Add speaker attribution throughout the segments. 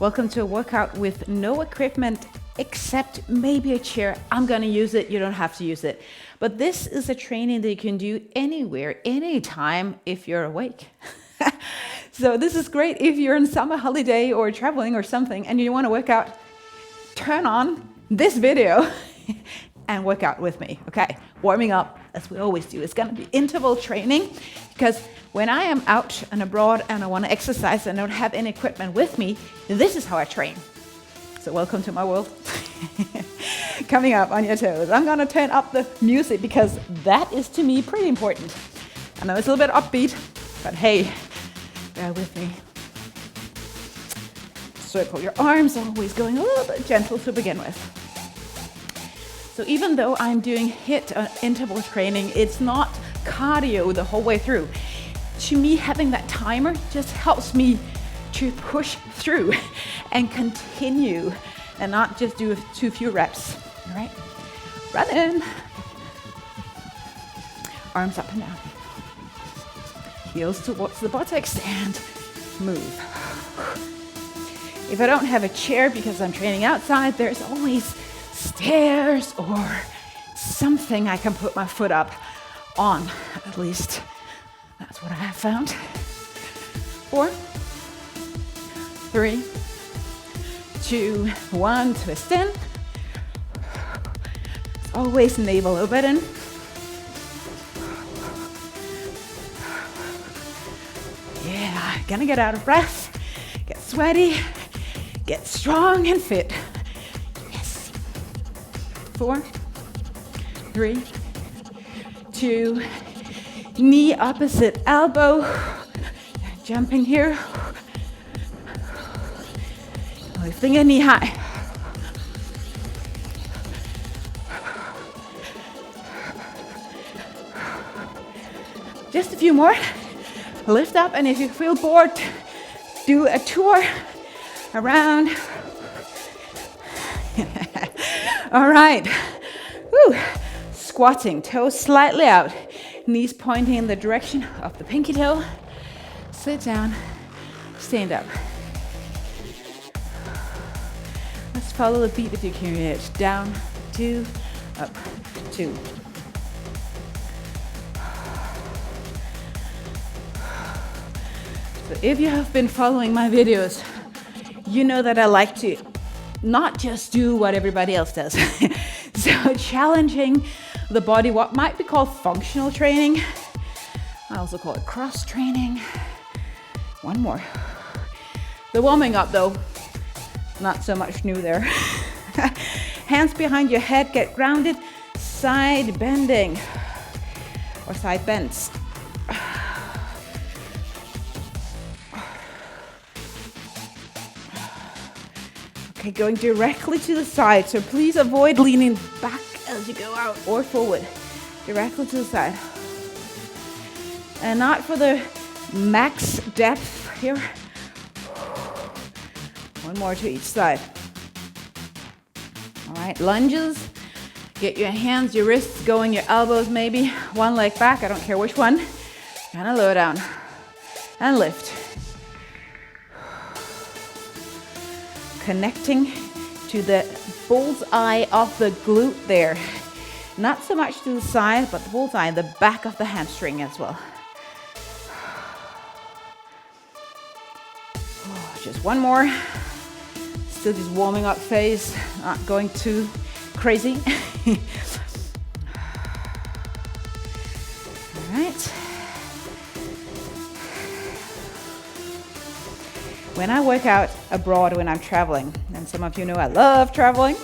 Speaker 1: Welcome to a workout with no equipment except maybe a chair. I'm gonna use it, you don't have to use it. But this is a training that you can do anywhere, anytime if you're awake. So this is great if you're on summer holiday or traveling or something and you wanna work out, turn on this video and work out with me, okay? Warming up, as we always do. It's gonna be interval training because when I am out and abroad and I wanna exercise and I don't have any equipment with me, this is how I train. So welcome to my world. Coming up on your toes. I'm gonna turn up the music because that is to me pretty important. I know it's a little bit upbeat, but hey, bear with me. Circle your arms, always going a little bit gentle to begin with. So even though I'm doing HIIT interval training, it's not cardio the whole way through. To me, having that timer just helps me to push through and continue and not just do too few reps. All right, run in. Arms up and down. Heels towards the buttocks and move. If I don't have a chair because I'm training outside, there's always stairs or something I can put my foot up on. At least that's what I have found. 4, 3, 2, 1, twist in. Always navel open. Yeah, gonna get out of breath, get sweaty, get strong and fit. Yes. 4, 3, 2, knee opposite elbow. Jumping here. Lifting a knee high. Just a few more. Lift up, and if you feel bored, do a tour around. All right. Woo. Squatting, toes slightly out, knees pointing in the direction of the pinky toe. Sit down, stand up. Let's follow the beat if you can hear it. Down, 2, up, 2. So if you have been following my videos, you know that I like to not just do what everybody else does. So challenging the body, what might be called functional training. I also call it cross training. One more. The warming up though, not so much new there. Hands behind your head, get grounded, side bending or side bends. Okay, going directly to the side, so please avoid leaning back as you go out or forward. Directly to the side. And not for the max depth here. One more to each side. All right, lunges. Get your hands, your wrists going, your elbows maybe. One leg back, I don't care which one. Kind of lower down. And lift. Connecting to the bullseye of the glute there. Not so much to the side, but the bullseye, the back of the hamstring as well. Just one more. Still just warming up phase, not going too crazy. All right. When I work out abroad when I'm traveling, and some of you know I love traveling,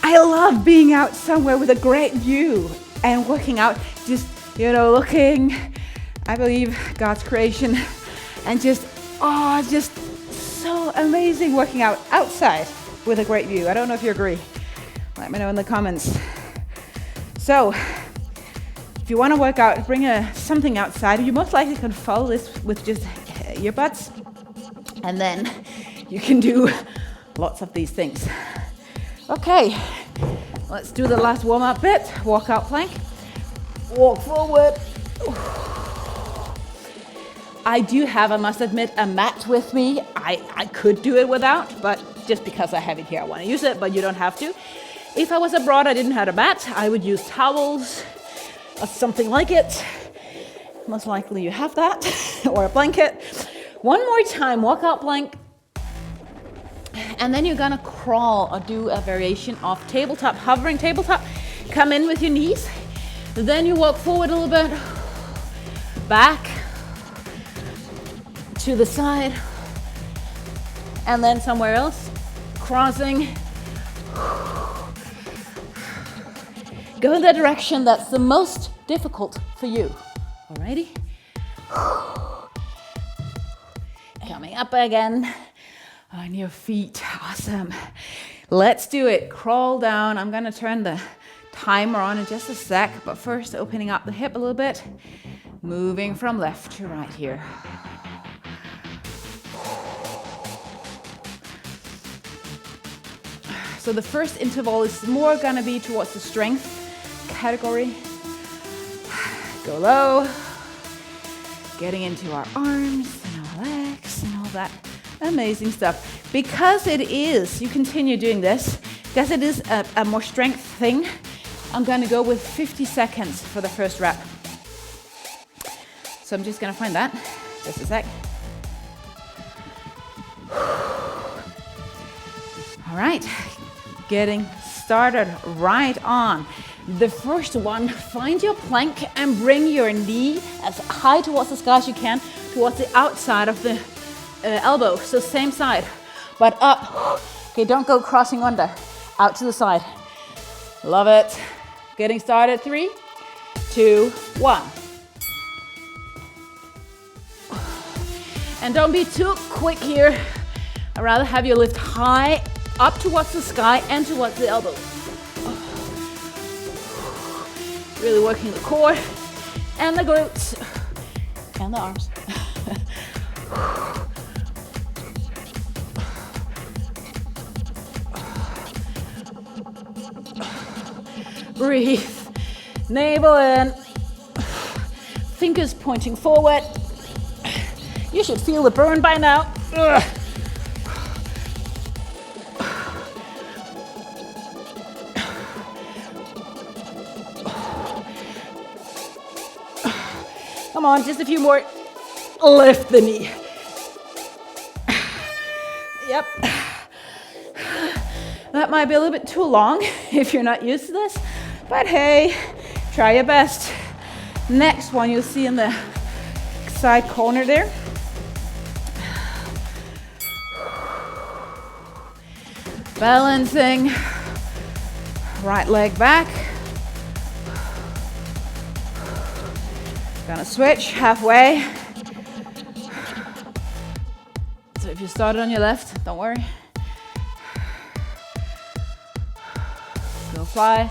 Speaker 1: I love being out somewhere with a great view and working out, just, looking, I believe, God's creation, and just so amazing working out outside with a great view. I don't know if you agree. Let me know in the comments. So, if you want to work out, bring something outside. You most likely can follow this with just earbuds. And then you can do lots of these things. Okay, let's do the last warm-up bit. Walk out plank. Walk forward. I do have, I must admit, a mat with me. I could do it without, but just because I have it here, I want to use it, but you don't have to. If I was abroad, I didn't have a mat, I would use towels or something like it. Most likely you have that, or a blanket. One more time, walk out plank. And then you're gonna crawl or do a variation of tabletop, hovering tabletop. Come in with your knees. Then you walk forward a little bit, back, to the side, and then somewhere else, crossing. Go in the direction that's the most difficult for you. Alrighty? Coming up again on your feet. Awesome. Let's do it. Crawl down. I'm gonna turn the timer on in just a sec, but first opening up the hip a little bit, moving from left to right here. So the first interval is more gonna be towards the strength category. Go low, getting into our arms and our legs and all that amazing stuff. Because it is, you continue doing this, because it is a more strength thing, I'm gonna go with 50 seconds for the first rep. So I'm just gonna find that, just a sec. All right, getting started right on. The first one, find your plank and bring your knee as high towards the sky as you can, towards the outside of the elbow. So same side, but up. Okay, don't go crossing under, out to the side. Love it. Getting started, 3, 2, 1. And don't be too quick here. I'd rather have you lift high up towards the sky and towards the elbow. Really working the core and the glutes and the arms. Breathe. Navel in. Fingers pointing forward. You should feel the burn by now. Come on, just a few more. Lift the knee. Yep. That might be a little bit too long if you're not used to this, but hey, try your best. Next one you'll see in the side corner there. Balancing. Right leg back. Gonna switch halfway. So if you started on your left, don't worry. Go fly.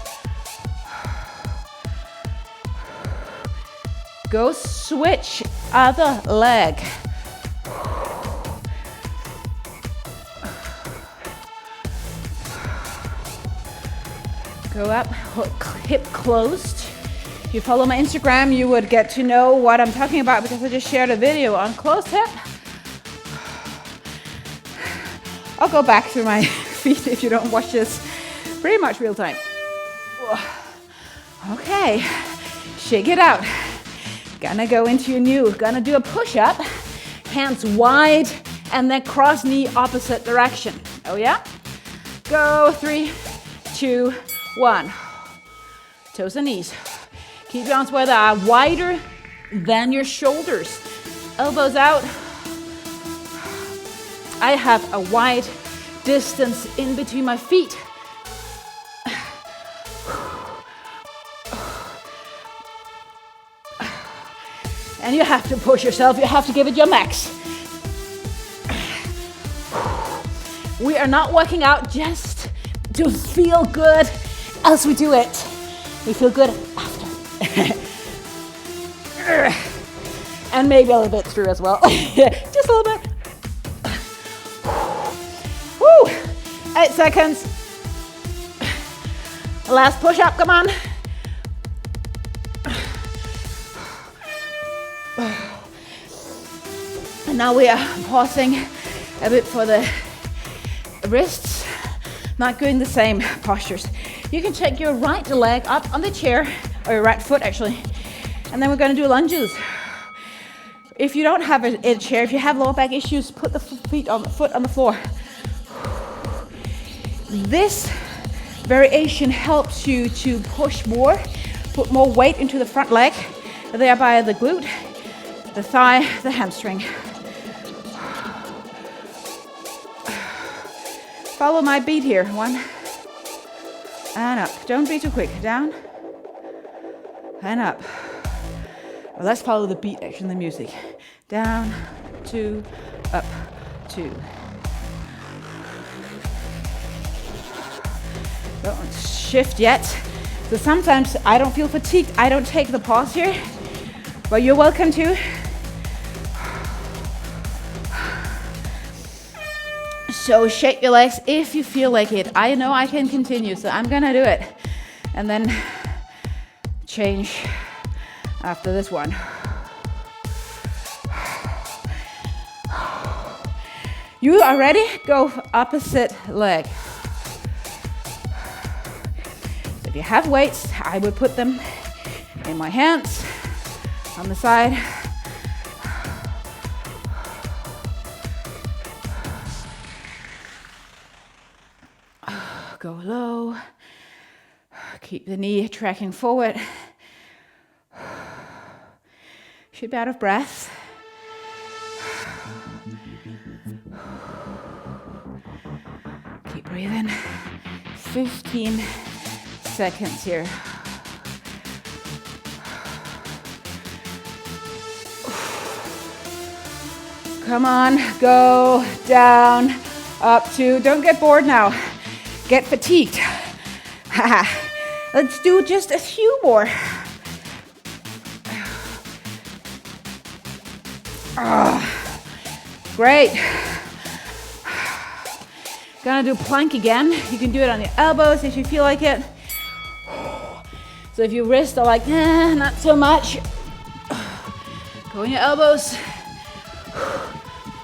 Speaker 1: Go switch other leg. Go up, hip closed. If you follow my Instagram, you would get to know what I'm talking about because I just shared a video on closed hip. I'll go back through my feet if you don't watch this pretty much real time. Okay, shake it out. Gonna go into your new, gonna do a push-up, hands wide, and then cross knee opposite direction. Oh yeah? Go, 3, 2, 1. Toes and knees. Keep your arms where they are, wider than your shoulders. Elbows out. I have a wide distance in between my feet. And you have to push yourself, you have to give it your max. We are not working out just to feel good as we do it. We feel good after. And maybe a little bit through as well. Just a little bit. Woo! 8 seconds. Last push up, come on. Now we are pausing a bit for the wrists, not doing the same postures. You can take your right leg up on the chair, or your right foot actually, and then we're going to do lunges. If you don't have a chair, if you have lower back issues, put the foot on the floor. This variation helps you to push more, put more weight into the front leg, thereby the glute, the thigh, the hamstring. Follow my beat here. 1 and up. Don't be too quick. Down and up. Well, let's follow the beat actually, the music. Down, 2, up, 2. Don't shift yet. So sometimes I don't feel fatigued. I don't take the pause here, but you're welcome to. So shake your legs if you feel like it. I know I can continue, so I'm gonna do it. And then change after this one. You are ready? Go opposite leg. So if you have weights, I would put them in my hands on the side. Go low. Keep the knee tracking forward. Should be out of breath. Keep breathing. 15 seconds here. Come on, go down, up 2. Don't get bored now. Get fatigued. Let's do just a few more. Great. Gonna do plank again. You can do it on your elbows if you feel like it. So if your wrists are like, not so much, go on your elbows.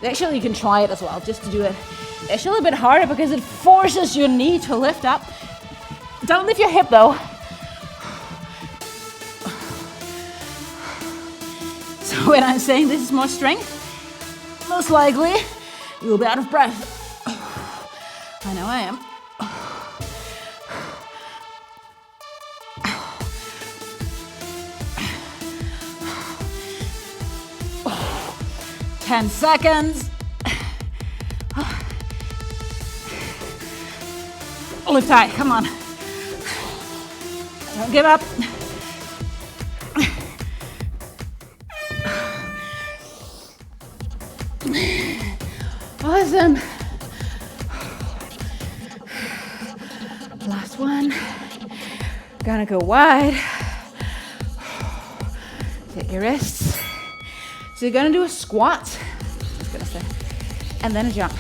Speaker 1: Actually, you can try it as well, just to do it. It's actually a bit harder because it forces your knee to lift up. Don't lift your hip though. So when I'm saying this is more strength, most likely you'll be out of breath. I know I am. 10 seconds. Lift high, come on. Don't give up. Awesome. Last one. Gonna go wide. Take your wrists. So you're gonna do a squat. Just gonna say, and then a jump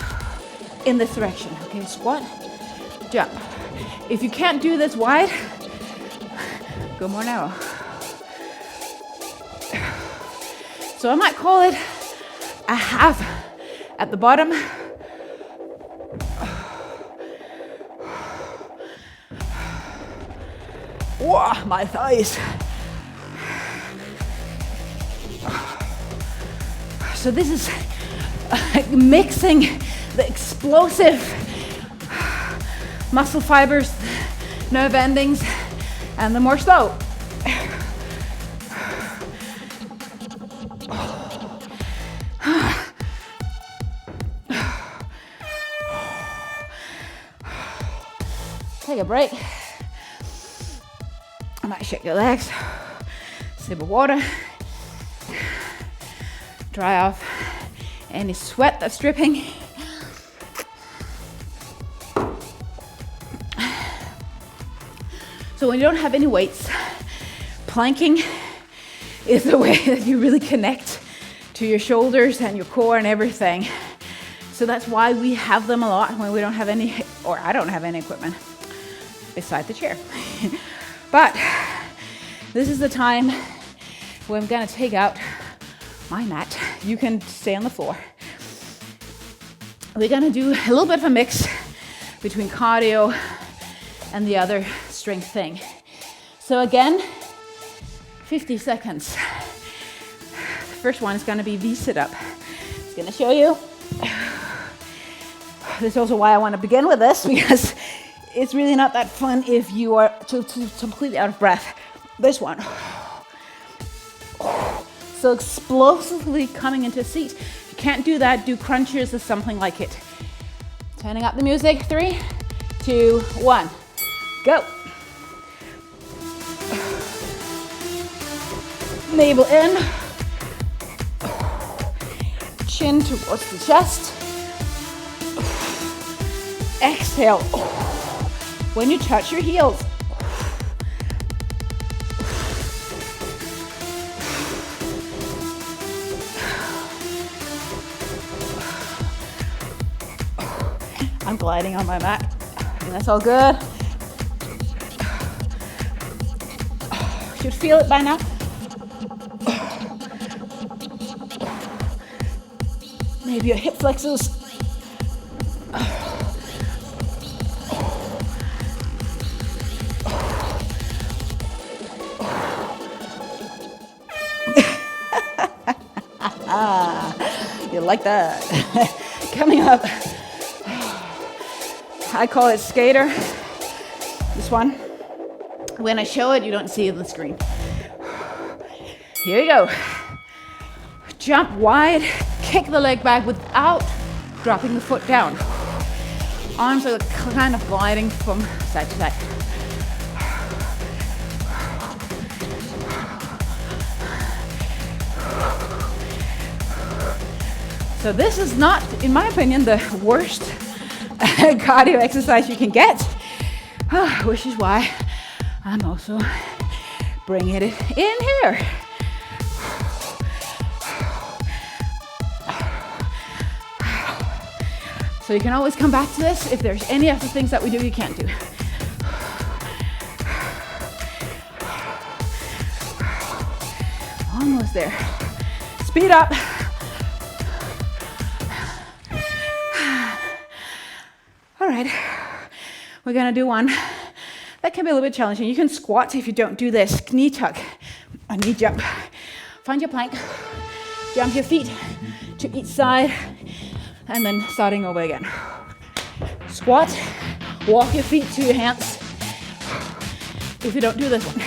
Speaker 1: in this direction. Okay, squat, jump. If you can't do this wide, go more narrow. So I might call it a half at the bottom. Whoa, my thighs. So this is mixing the explosive muscle fibers, nerve endings, and the more slow. Take a break. I might shake your legs, sip of water, dry off any sweat that's dripping. So when you don't have any weights, planking is the way that you really connect to your shoulders and your core and everything. So that's why we have them a lot when we don't have any, or I don't have any equipment beside the chair. But this is the time where I'm gonna take out my mat. You can stay on the floor. We're gonna do a little bit of a mix between cardio and the other strength thing. So again, 50 seconds. The first one is gonna be the sit-up. It's gonna show you. This is also why I wanna begin with this, because it's really not that fun if you are completely out of breath. This one. So explosively coming into a seat. If you can't do that, do crunches or something like it. Turning up the music. 3, 2, 1. Go. Navel in. Chin towards the chest. Exhale. When you touch your heels. I'm gliding on my mat, and that's all good. Should feel it by now. Maybe your hip flexors. You like that? Coming up. I call it skater. This one. When I show it, you don't see it on the screen. Here you go. Jump wide, kick the leg back without dropping the foot down. Arms are kind of gliding from side to side. So this is not, in my opinion, the worst cardio exercise you can get, which is why I'm also bringing it in here. So you can always come back to this if there's any other things that we do you can't do. Almost there. Speed up. All right, we're gonna do one that can be a little bit challenging. You can squat if you don't do this. Knee tuck, a knee jump. Find your plank, jump your feet to each side, and then starting over again. Squat, walk your feet to your hands if you don't do this one.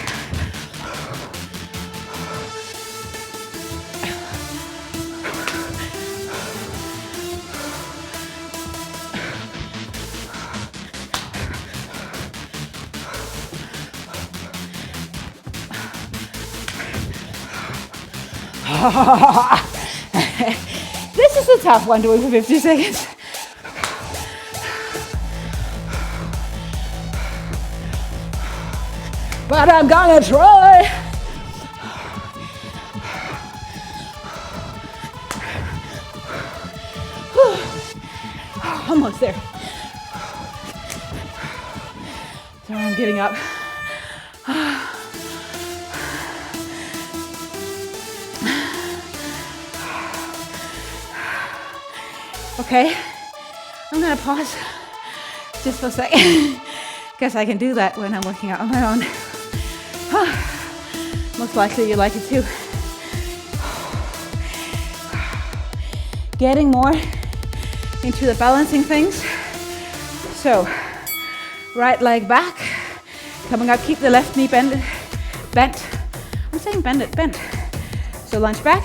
Speaker 1: This is a tough one to do for 50 seconds. But I'm gonna try. Almost there. So I'm giving up. Okay, I'm gonna pause just for a second because I can do that when I'm working out on my own. Most likely you like it too. Getting more into the balancing things. So, right leg back, coming up, keep the left knee bent. I'm saying bend it, bent. So lunge back,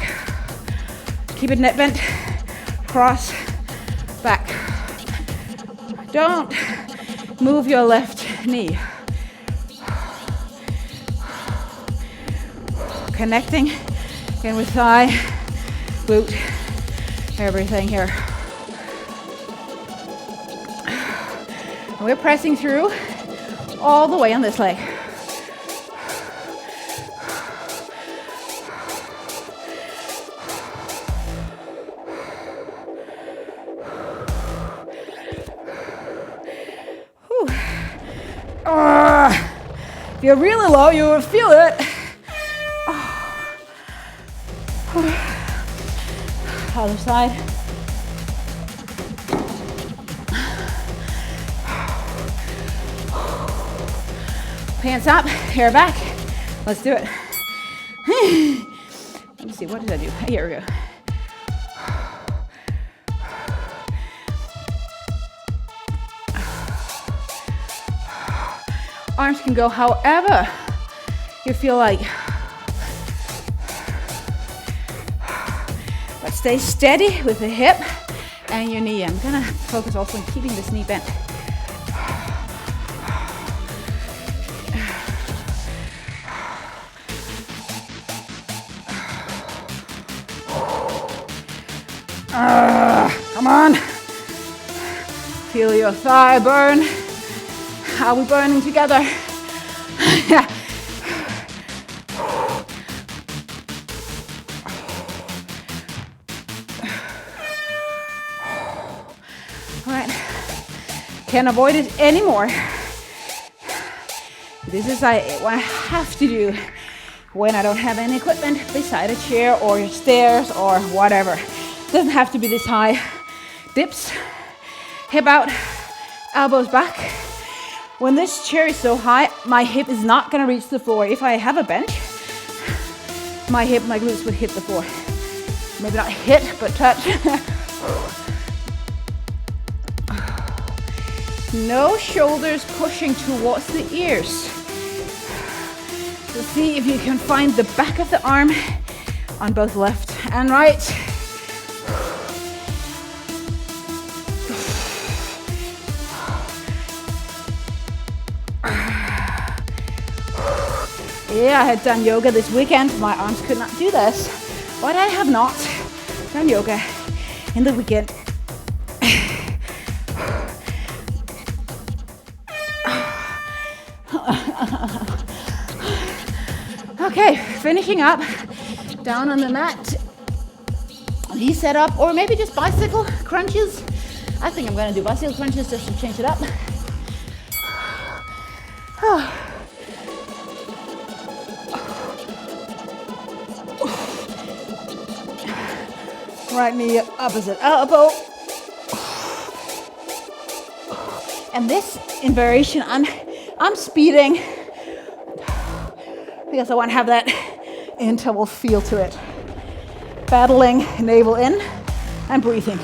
Speaker 1: keep it net bent, cross, back. Don't move your left knee. Connecting again with thigh, glute, everything here. And we're pressing through all the way on this leg. If you're really low, you will feel it. Other side. Hands up, hair back. Let's do it. Let me see, what did I do? Here we go. Arms can go however you feel like. But stay steady with the hip and your knee. I'm gonna focus also on keeping this knee bent. Come on. Feel your thigh burn. Are we burning together? All right. Can't avoid it anymore. This is what I have to do when I don't have any equipment beside a chair or stairs or whatever. Doesn't have to be this high. Dips, hip out, elbows back. When this chair is so high, my hip is not gonna reach the floor. If I have a bench, my glutes would hit the floor. Maybe not hit, but touch. No shoulders pushing towards the ears. So see if you can find the back of the arm on both left and right. Yeah, I had done yoga this weekend. My arms could not do this, but I have not done yoga in the weekend. Okay, finishing up down on the mat. Knee set up, or maybe just bicycle crunches. I think I'm gonna do bicycle crunches just to change it up. Right knee opposite elbow. And this in variation, I'm speeding because I want to have that interval feel to it. Battling navel in and breathing.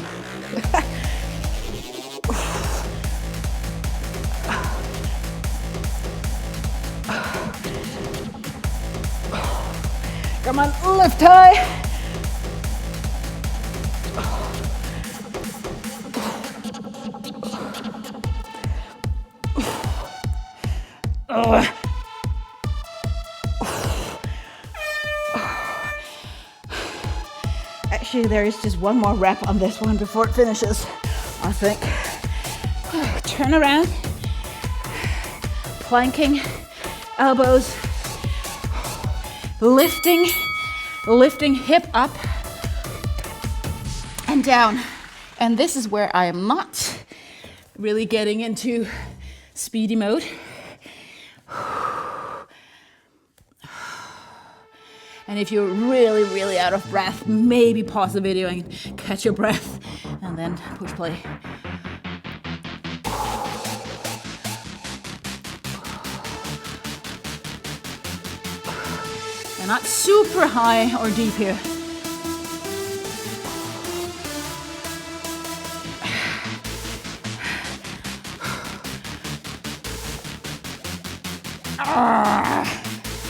Speaker 1: Come on, lift high. Actually, there is just one more rep on this one before it finishes, I think. Turn around, planking, elbows, lifting hip up and down. And this is where I am not really getting into speedy mode. And if you're really, really out of breath, maybe pause the video and catch your breath and then push play. And not super high or deep here.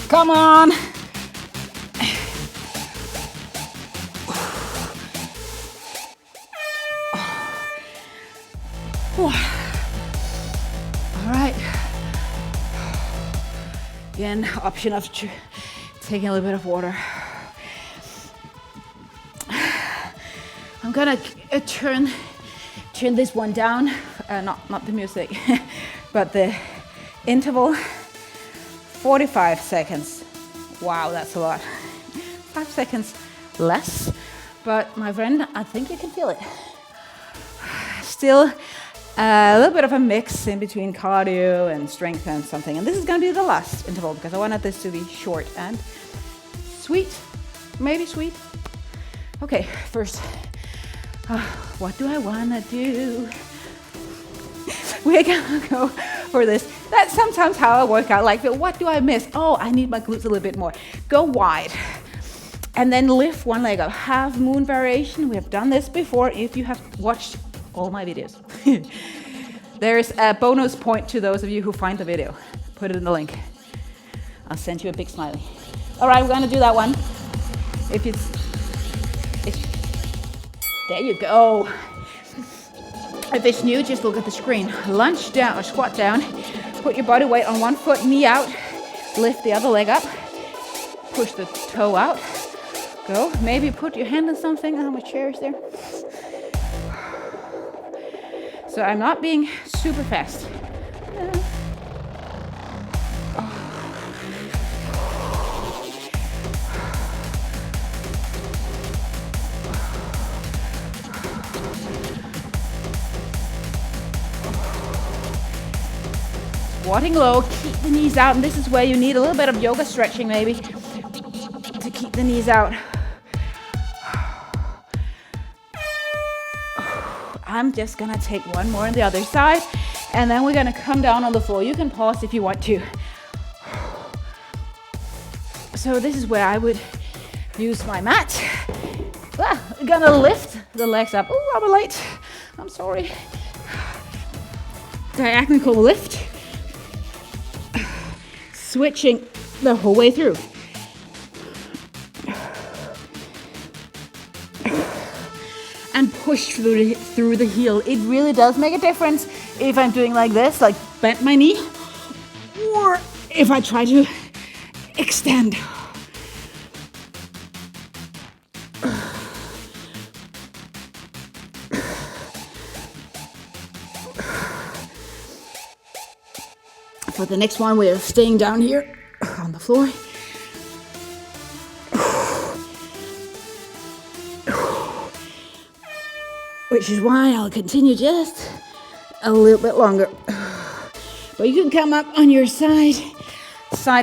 Speaker 1: Come on. All right. Again, option of taking a little bit of water. I'm gonna turn this one down. Not the music, but the interval. 45 seconds. Wow, that's a lot. 5 seconds less, but my friend, I think you can feel it. Still a little bit of a mix in between cardio and strength and something. And this is gonna be the last interval because I wanted this to be short and sweet, maybe sweet. Okay, first What do I want to do? We're gonna go for this. That's sometimes how I work out. Like, what do I miss? Oh, I need my glutes a little bit more. Go wide. And then lift one leg up. Half moon variation. We have done this before if you have watched all my videos. There's a bonus point to those of you who find the video. Put it in the link. I'll send you a big smiley. All right, we're gonna do that one. If it's there you go. If it's new, just look at the screen. Lunge down or squat down. Put your body weight on one foot, knee out. Lift the other leg up. Push the toe out. Go. Maybe put your hand on something. How much chair is there? So I'm not being super fast. Squatting low, keep the knees out, and this is where you need a little bit of yoga stretching maybe to keep the knees out. I'm just gonna take one more on the other side, and then we're gonna come down on the floor. You can pause if you want to. So this is where I would use my mat. We're gonna lift the legs up. Oh, I'm late. I'm sorry. Diagonal lift. Switching the whole way through. And push through the heel. It really does make a difference if I'm doing like this, like bend my knee, or if I try to extend. For the next one, we're staying down here on the floor. Which is why I'll continue just a little bit longer. But you can come up on your side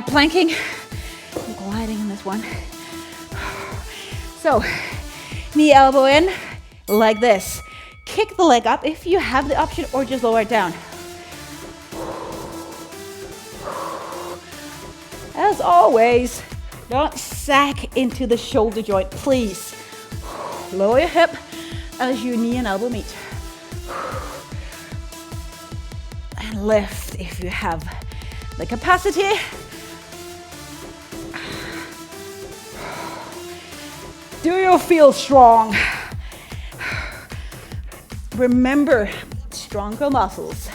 Speaker 1: planking. I'm gliding in this one. So, knee, elbow in, like this. Kick the leg up if you have the option, or just lower it down. As always, don't sag into the shoulder joint, please. Lower your hip as your knee and elbow meet. And lift if you have the capacity. Do you feel strong? Remember, stronger muscles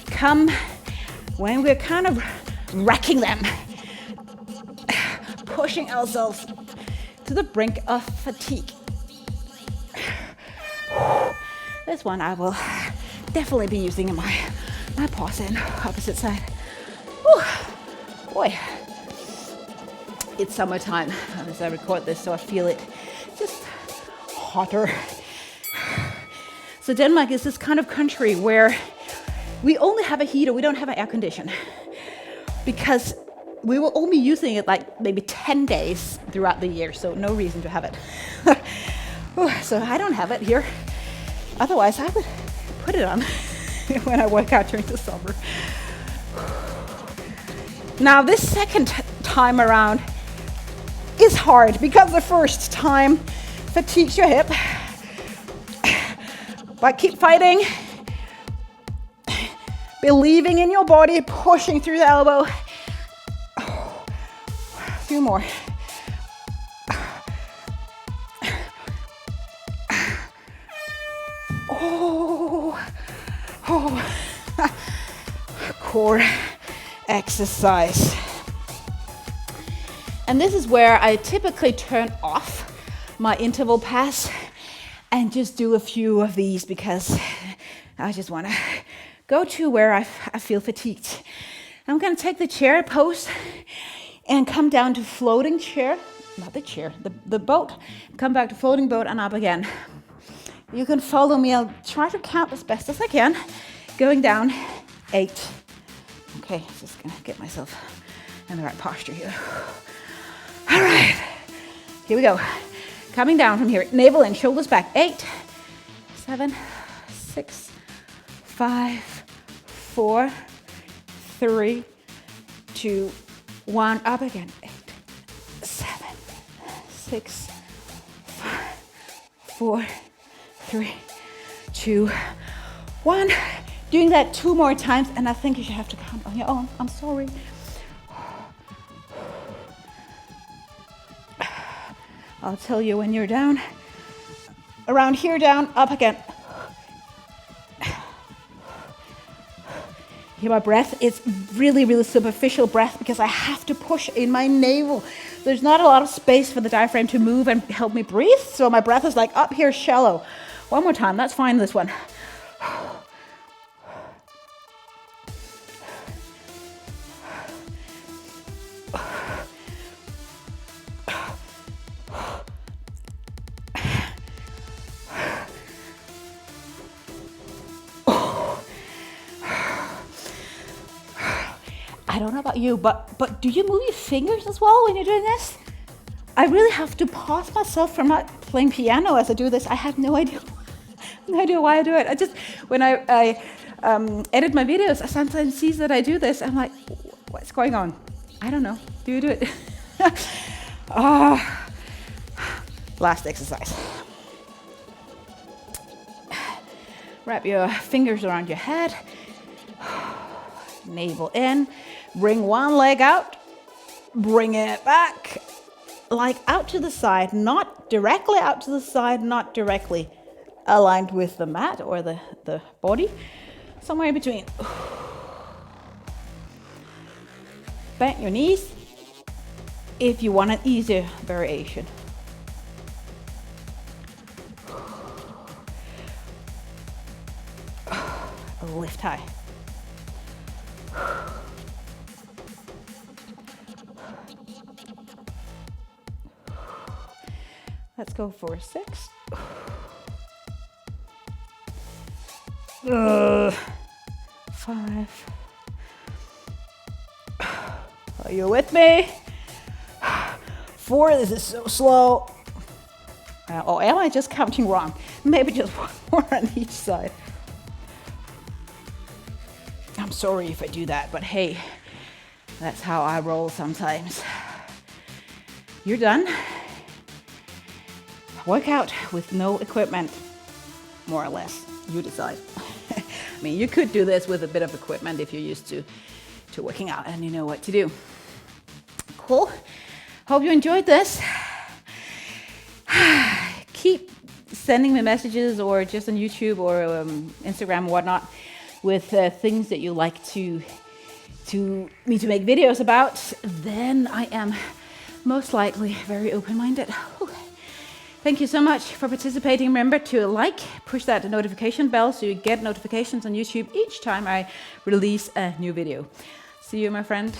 Speaker 1: come when we're kind of wrecking them. Pushing ourselves to the brink of fatigue. This one I will definitely be using in my pause in opposite side. Whew. Boy, it's summertime as I record this, so I feel it just hotter. So Denmark is this kind of country where we only have a heater, we don't have an air condition, because we will only be using it like maybe 10 days throughout the year, so no reason to have it. So I don't have it here. Otherwise, I would put it on when I work out during the summer. Now, this second time around is hard because the first time fatigues your hip. But keep fighting. Believing in your body, pushing through the elbow. A few more. Core exercise. And this is where I typically turn off my interval pass and just do a few of these because I just want to go to where I feel fatigued. I'm going to take the chair pose and come down to floating chair, not the chair, the boat. Come back to floating boat and up again. You can follow me. I'll try to count as best as I can. Going down, 8. Okay, just gonna get myself in the right posture here. All right, here we go. Coming down from here, navel in, shoulders back, 8, 7, 6, 5, 4, 3, 2, 1. Up again. 8, 7, 6, 5, 4, 3, 2, 1. Doing that 2 more times, and I think you should have to count on your own. I'm sorry. I'll tell you when you're down. Around here, down, up again. Hear my breath? It's really, really superficial breath because I have to push in my navel. There's not a lot of space for the diaphragm to move and help me breathe, so my breath is like up here shallow. One more time, that's fine, this one. I don't know about you, but do you move your fingers as well when you're doing this? I really have to pause myself from not playing piano as I do this. I have no idea why I do it. I just, when I edit my videos, I sometimes see that I do this. I'm like, what's going on? I don't know. Do you do it? Last exercise. Wrap your fingers around your head. Navel in. Bring one leg out. Bring it back. Like out to the side, not directly out to the side, not directly aligned with the mat or the body. Somewhere in between. Bend your knees if you want an easier variation. Lift high. Let's go for 6. 5. Are you with me? 4. This is so slow. Oh, am I just counting wrong? Maybe just one more on each side. I'm sorry if I do that, but hey, that's how I roll sometimes. You're done. Workout with no equipment, more or less. You decide. I mean, you could do this with a bit of equipment if you're used to working out and you know what to do. Cool. Hope you enjoyed this. Keep sending me messages or just on YouTube or Instagram or whatnot with things that you like me to make videos about. Then I am most likely very open-minded. Thank you so much for participating. Remember to push that notification bell so you get notifications on YouTube each time I release a new video. See you, my friend.